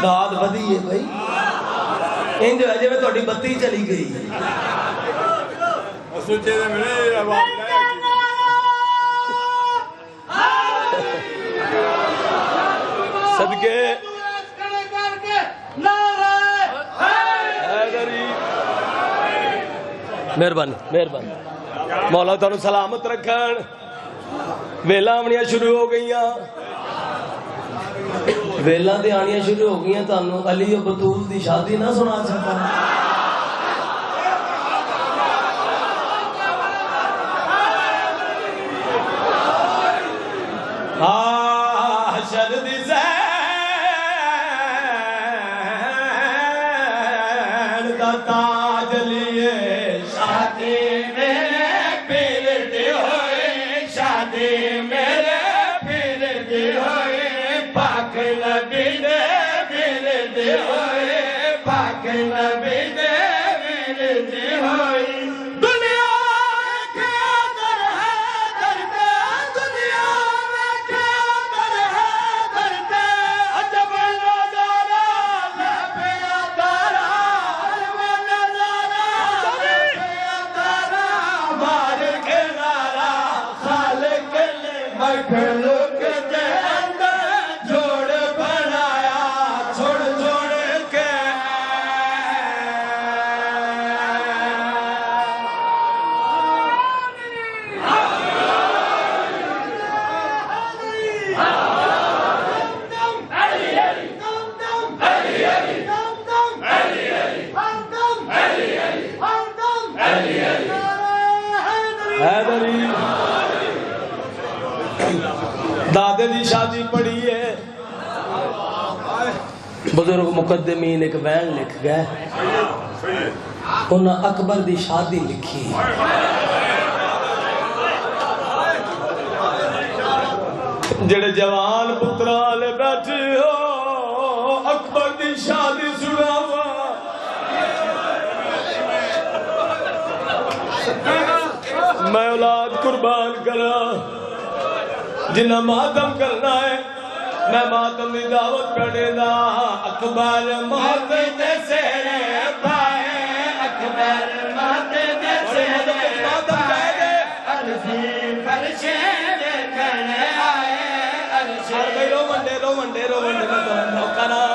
داد بدی ہے بھائی انج ہے جی تھوڑی بتی چلی گئی صدقے مہربانی مہربانی مولا تانوں سلامت رکھن ویلا آنیاں شروع ہو گئی ویلا تے آنیاں شروع ہو گئی تانوں علی و بطول دی شادی نہ سنا سکتا حشر دی زین دا تاج لیے شادی میرے پیر دی ہوئے شادی میرے پیر دی ہوئے پاک نبی دے پیر دی ہوئے پاک نبی دے پیر دی ہوئے دادے دی شادی پڑھی ہے بزرگ مقدمین ایک وین لکھ گئے انہاں اکبر دی شادی لکھی جڑے جوان پترالے بیٹھے ہو اکبر دی شادی سناوا میں اولاد قربان کرا جنہ ماتم کرنا ہے میں ماتم دی دعوت کرنے دا اکبر ماتم دے سہرے پائے اکبر ماتم دے سہرے پائے عرضی فرشے دیکھنے آئے عرضی رو منڈے میں تو کرا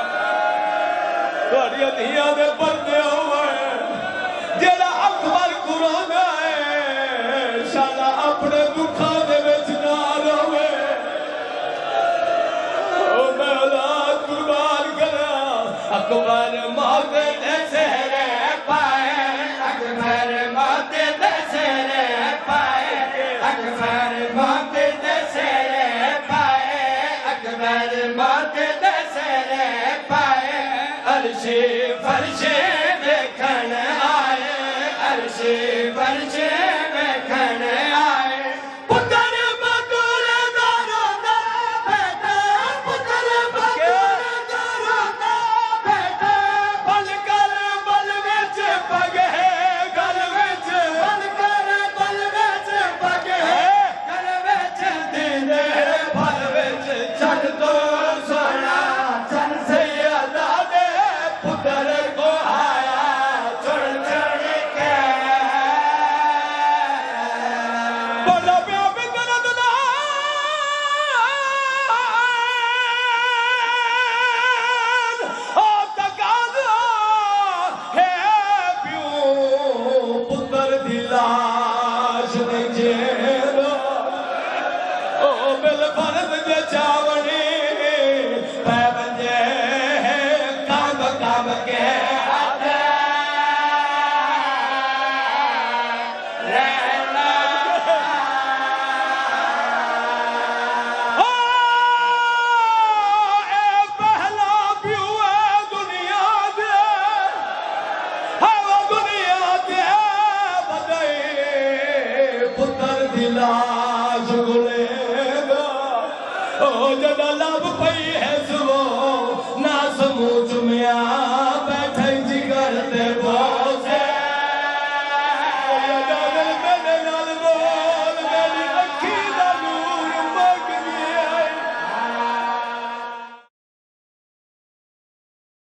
توڑی دھیاں دے پردے ہوئے جیڑا اکبر قرآن ہے شالا اپنے دکھا دے وچ نال ہوئے اکبر موتے دے سہرے پائے اکبر موتے دے سہرے پائے اکبر موتے دے سہرے پائے اکبر موتے دے سہرے پائے عرشی فرشے دیکھن آئے عرشی فرشے دیکھن آئے لاش گلے گا او جڑا لب پئی ہے